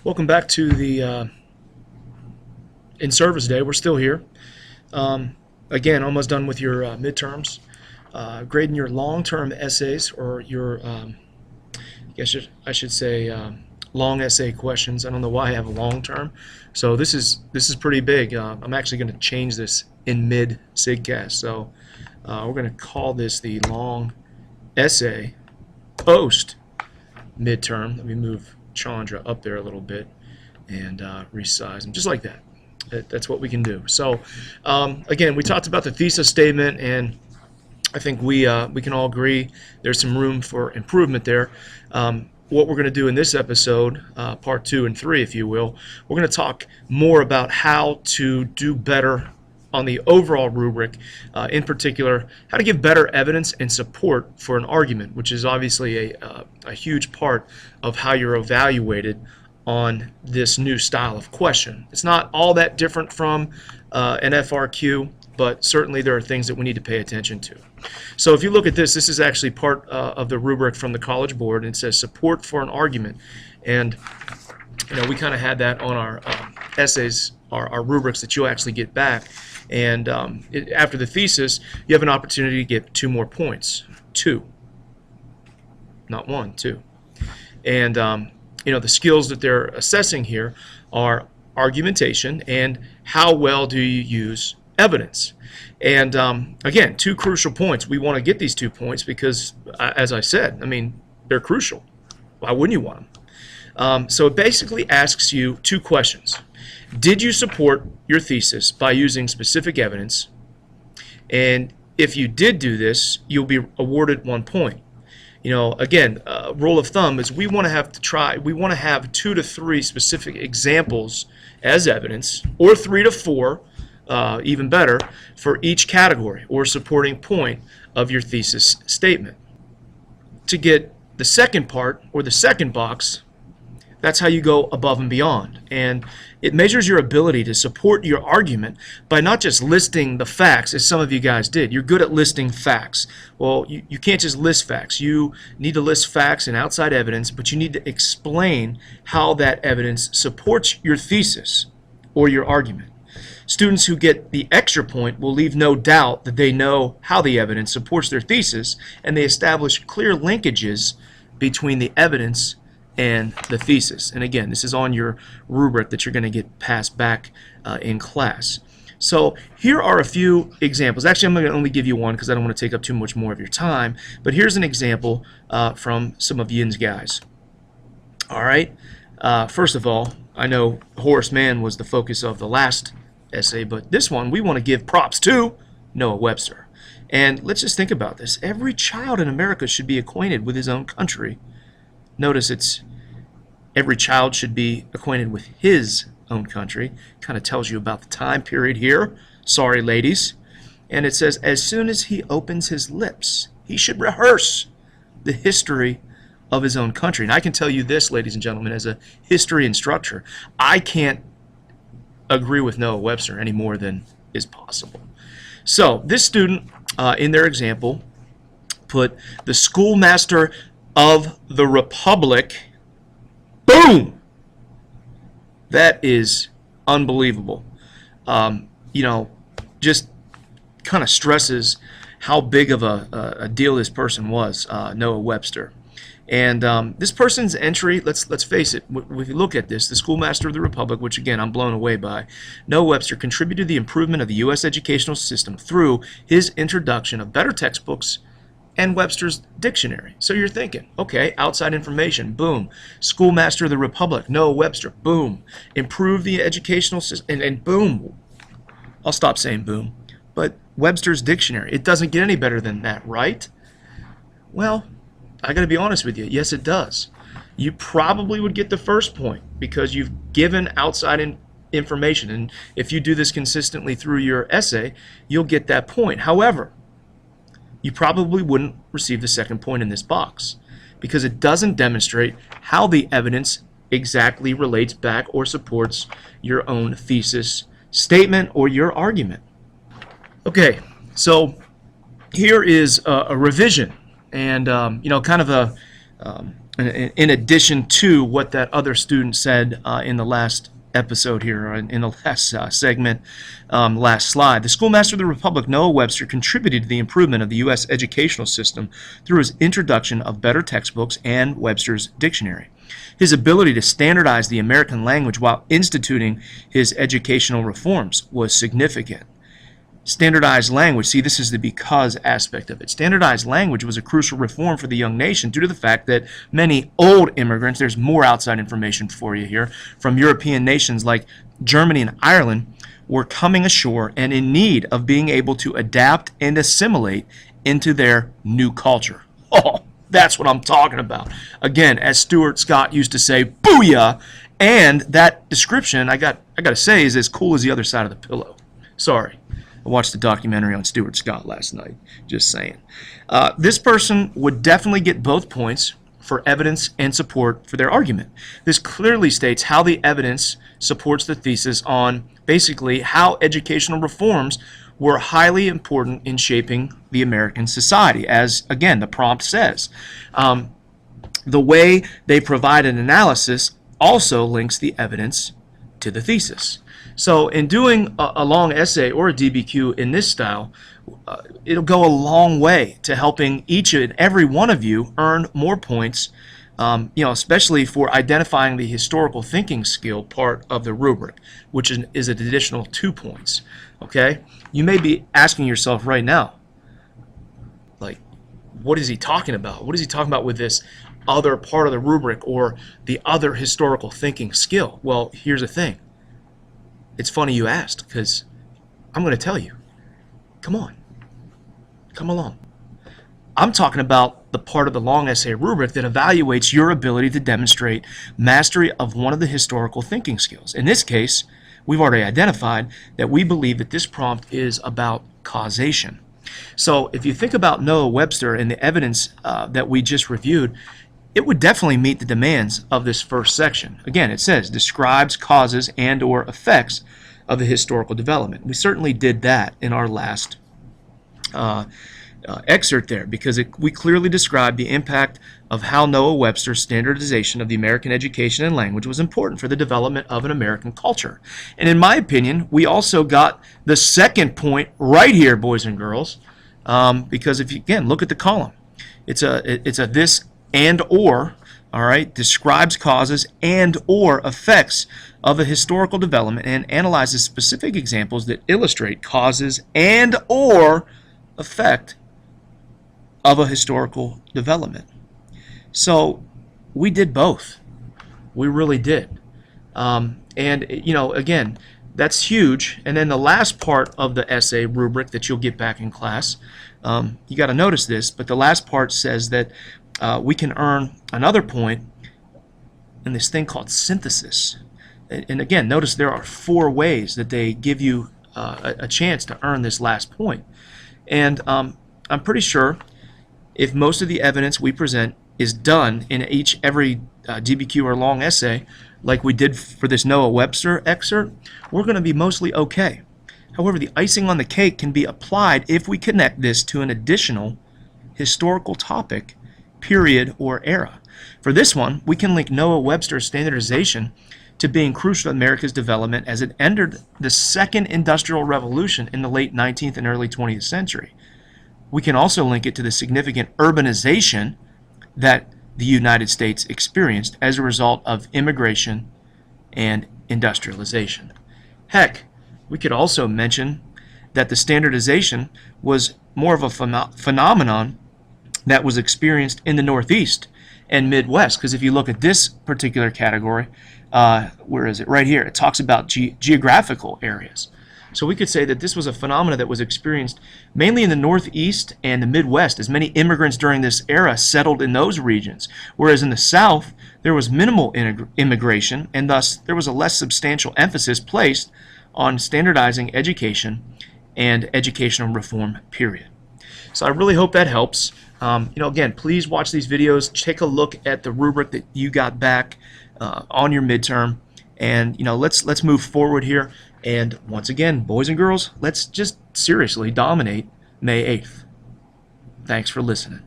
Welcome back to the in-service day. We're still here. Again, almost done with your midterms. Grading your long-term essays, or your, I should say, long essay questions. I don't know why I have a long-term. So this is pretty big. I'm actually going to change this in mid-SIGcast. So we're going to call this the long essay post midterm. Let me move Chandra up there a little bit and resize him just like that. That's what we can do. So again, we talked about the thesis statement, and I think we can all agree there's some room for improvement there. What we're going to do in this episode, part 2 and 3, if you will, we're going to talk more about how to do better on the overall rubric, in particular, how to give better evidence and support for an argument, which is obviously a huge part of how you're evaluated on this new style of question. It's not all that different from an FRQ, but certainly there are things that we need to pay attention to. So if you look at this is actually part of the rubric from the College Board, and it says support for an argument. And we kind of had that on our essays, our rubrics that you'll actually get back. And after the thesis, you have an opportunity to get 2 more points. 2. Not 1, 2. And the skills that they're assessing here are argumentation and how well do you use evidence. And again, 2 crucial points. We want to get these 2 points because, as I said, they're crucial. Why wouldn't you want them? So it basically asks you 2 questions. Did you support your thesis by using specific evidence? And if you did do this, you'll be awarded 1 point. Again, rule of thumb is we want to have 2 to 3 specific examples as evidence, or 3 to 4, even better, for each category or supporting point of your thesis statement. To get the second part, or the second box, that's how you go above and beyond. And it measures your ability to support your argument by not just listing the facts, as some of you guys did. You're good at listing facts. Well, you can't just list facts. You need to list facts and outside evidence, but you need to explain how that evidence supports your thesis or your argument. Students who get the extra point will leave no doubt that they know how the evidence supports their thesis, and they establish clear linkages between the evidence and the thesis. And again, this is on your rubric that you're going to get passed back in class. So here are a few examples. Actually, I'm going to only give you one because I don't want to take up too much more of your time. But here's an example from some of Yin's guys. All right. First of all, I know Horace Mann was the focus of the last essay, but this one we want to give props to Noah Webster. And let's just think about this. Every child in America should be acquainted with his own country. Notice it's every child should be acquainted with his own country. Kind of tells you about the time period here. Sorry, ladies. And it says, as soon as he opens his lips, he should rehearse the history of his own country. And I can tell you this, ladies and gentlemen, as a history instructor, I can't agree with Noah Webster any more than is possible. So this student, in their example, put the schoolmaster of the Republic. Boom! That is unbelievable. Just kind of stresses how big of a deal this person was, Noah Webster. And this person's entry, let's face it, if you look at this, the schoolmaster of the Republic, which again I'm blown away by, Noah Webster contributed to the improvement of the U.S. educational system through his introduction of better textbooks and Webster's dictionary. So you're thinking, okay, outside information, boom. Schoolmaster of the Republic, Noah Webster, boom. Improve the educational system, and boom. I'll stop saying boom. But Webster's dictionary, it doesn't get any better than that, right? Well, I got to be honest with you. Yes, it does. You probably would get the first point because you've given outside information. And if you do this consistently through your essay, you'll get that point. However, you probably wouldn't receive the second point in this box because it doesn't demonstrate how the evidence exactly relates back or supports your own thesis statement or your argument. Okay, so here is a revision and kind of in addition to what that other student said in the last episode here, in the last segment, last slide. The schoolmaster of the Republic, Noah Webster, contributed to the improvement of the U.S. educational system through his introduction of better textbooks and Webster's dictionary. His ability to standardize the American language while instituting his educational reforms was significant. Standardized language, see, this is the because aspect of it. Standardized language was a crucial reform for the young nation due to the fact that many old immigrants, there's more outside information for you here, from European nations like Germany and Ireland, were coming ashore and in need of being able to adapt and assimilate into their new culture. Oh, that's what I'm talking about. Again, as Stuart Scott used to say, booyah! And that description, I got to say, is as cool as the other side of the pillow. Sorry. I watched the documentary on Stuart Scott last night, just saying. This person would definitely get both points for evidence and support for their argument. This clearly states how the evidence supports the thesis on basically how educational reforms were highly important in shaping the American society, as, again, the prompt says. The way they provide an analysis also links the evidence to the thesis. So in doing a long essay or a DBQ in this style, it'll go a long way to helping each and every one of you earn more points, especially for identifying the historical thinking skill part of the rubric, which is an additional 2 points. Okay? You may be asking yourself right now, like, what is he talking about? What is he talking about with this other part of the rubric or the other historical thinking skill? Well, here's the thing. It's funny you asked, because I'm going to tell you. Come on. Come along. I'm talking about the part of the long essay rubric that evaluates your ability to demonstrate mastery of one of the historical thinking skills. In this case, we've already identified that we believe that this prompt is about causation. So if you think about Noah Webster and the evidence that we just reviewed, it would definitely meet the demands of this first section. Again, it says describes causes and or effects of the historical development. We certainly did that in our last excerpt there, because we clearly described the impact of how Noah Webster's standardization of the American education and language was important for the development of an American culture. And in my opinion, we also got the second point right here, boys and girls, because if you, again, look at the column. It's a this and or, all right, describes causes and or effects of a historical development and analyzes specific examples that illustrate causes and or effect of a historical development. So we did both. We really did. And, again, that's huge. And then the last part of the essay rubric that you'll get back in class, you got to notice this, but the last part says that we can earn another point in this thing called synthesis. And again, notice there are 4 ways that they give you a chance to earn this last point. And I'm pretty sure if most of the evidence we present is done in every DBQ or long essay, like we did for this Noah Webster excerpt, we're going to be mostly okay. However, the icing on the cake can be applied if we connect this to an additional historical topic, period, or era. For this one, we can link Noah Webster's standardization to being crucial to America's development as it entered the second industrial revolution in the late 19th and early 20th century. We can also link it to the significant urbanization that the United States experienced as a result of immigration and industrialization. Heck, we could also mention that the standardization was more of a phenomenon that was experienced in the Northeast and Midwest, because if you look at this particular category, where is it? Right here. It talks about geographical areas. So we could say that this was a phenomenon that was experienced mainly in the Northeast and the Midwest, as many immigrants during this era settled in those regions, whereas in the South there was minimal immigration, and thus there was a less substantial emphasis placed on standardizing education and educational reform, period. So I really hope that helps. Again, please watch these videos. Take a look at the rubric that you got back on your midterm, and let's move forward here. And once again, boys and girls, let's just seriously dominate May 8th. Thanks for listening.